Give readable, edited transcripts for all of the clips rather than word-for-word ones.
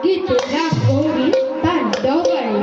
গীতে রাগ গৌরী তার ডগারে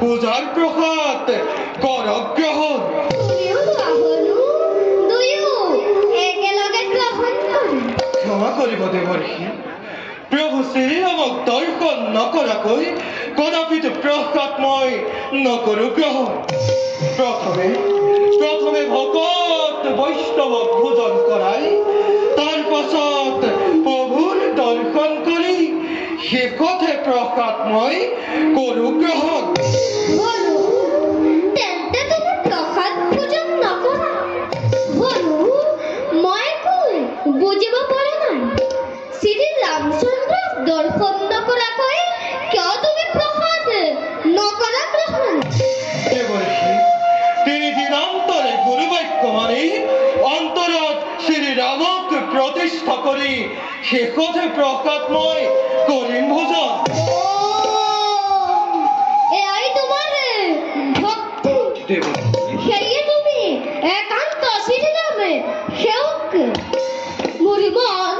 পূজার প্রসাদ করক গ্রহণ ক্ষমা করিব দেবর্ষী প্রভু শ্রীরামক দর্শন নকৰাকৈ কদাপিতো প্ৰসাদ মই নকৰো গ্ৰহণ প্ৰথমে ভকত বৈষ্ণৱক ভোজন কৰাই তাৰ পাছত প্ৰভুৰ দৰ্শন কৰি শেষতহে প্ৰসাদ মই কৰো গ্ৰহণ বুঝিব পারে না শ্রী রামচন্দ্র দর্শন নকরা কয়ে কেউ তুমি প্রসাদ নকরা গ্রহণ তিনি দিনান্তরে গুরুবাক্য মানি অন্তরত শ্রী রামক প্রতিষ্ঠা করি শেষতহে প্রসাদময় করিম ভোজন এই তোমার ভক্তি সেই তুমি একান্ত শ্রী রামে সেবক মরিমন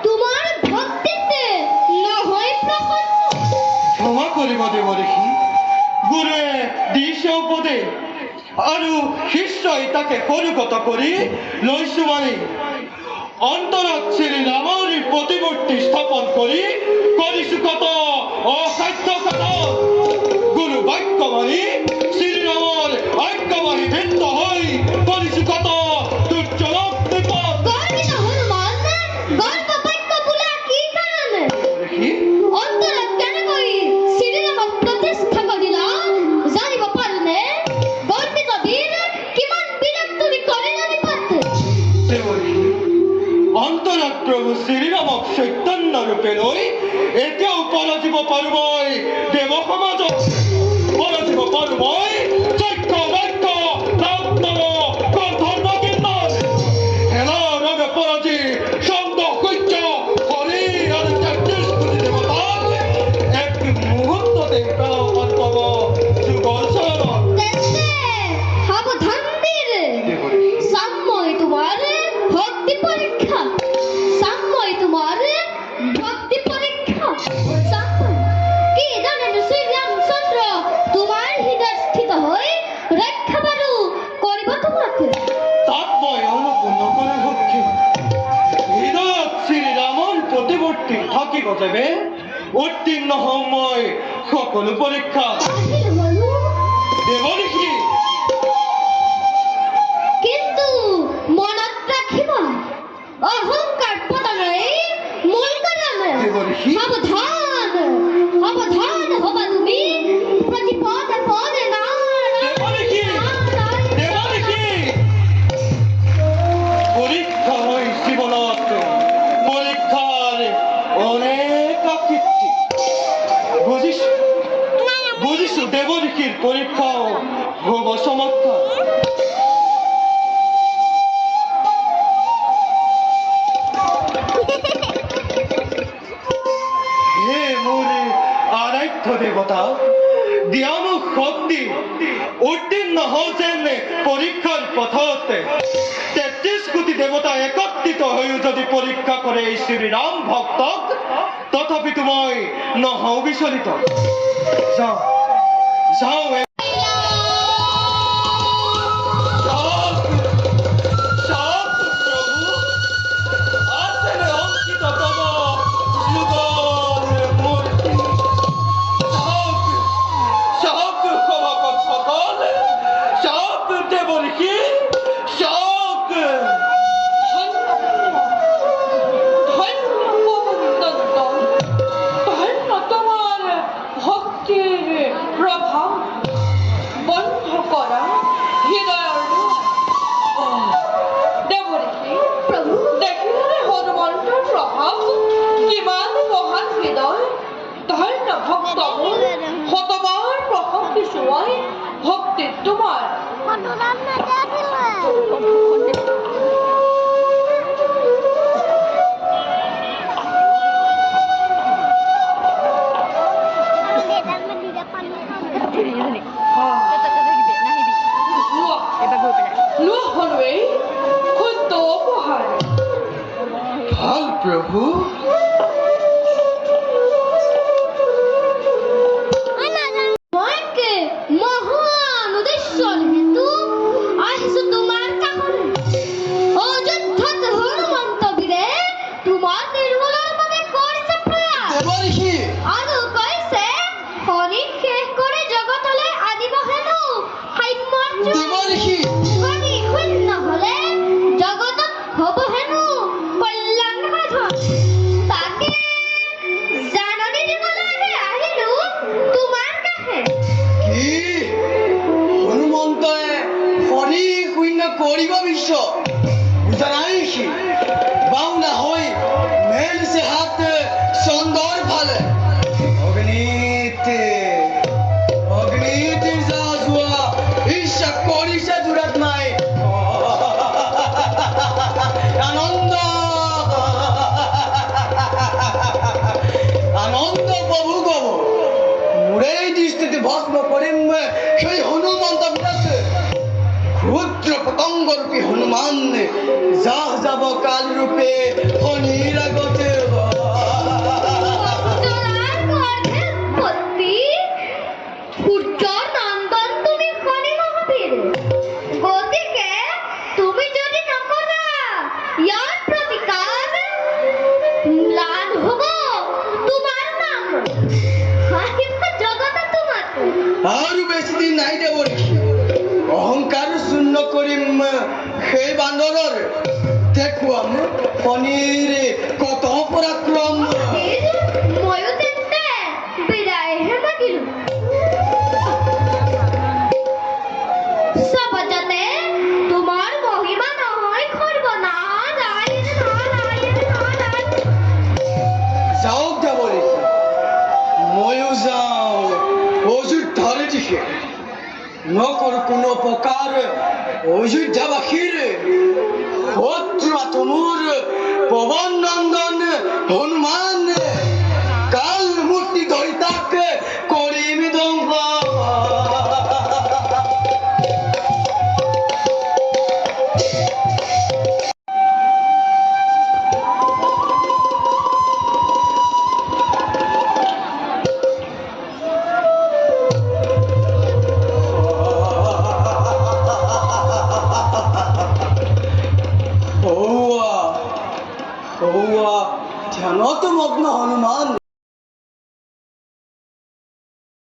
তোমার ভক্তিতে না হয় প্রসন্ন ক্ষমা করিব দেবর্ষী গুৰুৱে দিছে উপদেশ আৰু শিষ্যই তাকে পৰিগত কৰি লৈছো মানি অন্তৰত শ্ৰী ৰামৰ প্ৰতিমূৰ্তি স্থাপন কৰি কৰিছো কত অসাধ্য কত গুৰু বাক্য মানি শ্ৰীৰামৰ আজ্ঞাবাহী বৃত্ত হৈ কৰিছো কত দুৰ্জনক বিপদ অন্তৰত কেনেকৈ শ্ৰীৰামক প্ৰতিষ্ঠা কৰিলা জানিব পাৰোনে গৰ্বিত বীৰ কিমান বিৰক্তি কৰিলা নিপাত অন্তৰত প্ৰভু শ্ৰীৰামক চৈতন্য ৰূপে লৈ এতিয়াও পৰজিব পাৰো মই দেৱ সমাজক পৰজিব পাৰো মই যজ্ঞ বাক্য ৰামনাম গন্ধৰ্ব কীৰ্তন হেলা ৰঙে পৰজি ছন্দ সূৰ্য হৰি আৰু তেত্ৰিশ কোটি দেৱতাক এক মুহূৰ্ততে পেলাব পাব যুগল চৰণত সাৱধান বীৰ সাম্যই তোমাৰ ভক্তি পৰীক্ষা সাম্যই তোমাৰ ভক্তি পৰীক্ষা কি জানেন শ্রী রামচন্দ্র তোমার হৃদয় স্থিত হৈ ৰক্ষা বাৰু কৰিব তোমাক তাক মই অনুপূৰ্ণ কৰি ভক্তি হৃদয়ত শ্ৰীৰামৰ প্ৰতিমূৰ্তি থাকিব যেবে উত্তীৰ্ণ হওঁ মই সকলো পৰীক্ষা দেৱৰ্ষী কিন্তু মনত ৰাখিবা অহংকাৰ পতনই সাবধান সাবধান হবা তুমি প্রতি পদে পদে দেবরিখি দেবরিখি পরীক্ষা হয় জীবনত পরীক্ষার অনেক আকৃতি বুঝিস দেবরিখির পরীক্ষাও হব চমৎকার হে মোরে আরাধ্য দেবতা দিয়াম শক্তি উত্তীর্ণ হচ্ছেন পরীক্ষার পথতে 33 কোটি দেবতা একত্রিত হয়ে যদি পরীক্ষা করে এই শ্রীরাম ভক্ত তথাপি তুমি নহও বিচলিত যাও যাও ভক্তি তোমার লোহ হলুৱে ক্ষুদ্ৰ উপহাৰ ভাল প্রভু মইকে মহান উদ্দেশ্যৰ হেতু আহিছো তোমাৰ কাষলৈ অযোধ্যাত হনুমন্ত বীৰে তোমাৰ নিৰ্মূলৰ বাবে কৰিছে প্ৰয়াস দেবরিখি আৰু কৈছে শনি শেষ কৰি জগতলৈ আনিব হেনো সাম্যৰ্য দেবরিখি শনি শূন্য হলে জগতত হব হেনো কল্যাণ সাধন তাকে জাননী দিবলৈহে আহিলো তোমাৰ কাষে কি হনুমন্তই হৰি শূন্য কৰিব বিশ্ব বুজা নাই সি বাউনা হৈ মেলিছে হাত চন্দৰ ফালে অগ্নিত যা যোৱা ইচ্ছা কৰিছে দূৰত নাই আনন্দ আনন্দ প্ৰভু কব মোৰে দৃষ্টিতে ভস্ম কৰিম সেই হনুমন্ত বিৰাছে ক্ষুদ্ৰ পতংগ ৰূপী হনুমান যাহ যাব কাল ৰূপে শনিৰ আগতে অন্তৰাৰ গৰ্ভে উৎপত্তি সূৰ্যৰ নন্দন তুমি শনি মহাবীৰ গতিকে তুমি যদি নকৰা ইয়াৰ প্ৰতিকাৰ ম্লান হব তোমাৰ নাম হাঁহিব জগত তোমাক আৰু বেছি দিন নাই দেবৰিখি অহংকাৰ শূন্য কৰিম সেই বান্দৰৰ দেখুৱাম শনিৰ কত পৰাক্ৰম ময়ো তেন্তে বিদায়হে মাগিলো সবজতে তোমাৰ মহিমা নহয় সৰ্বনাশ যাওক দেবৰিখি ময়ো যাওঁ অযোধ্যাৰ দিশে নকৰো কোনো প্ৰকাৰ অযোধ্যাবাসীৰ শত্ৰু তুমুৰ পৱন নন্দন হনুমান কাল মূৰ্তি ধৰি তাক কৰিম ধ্বংস ধ্যানত মগ্ন হনুমান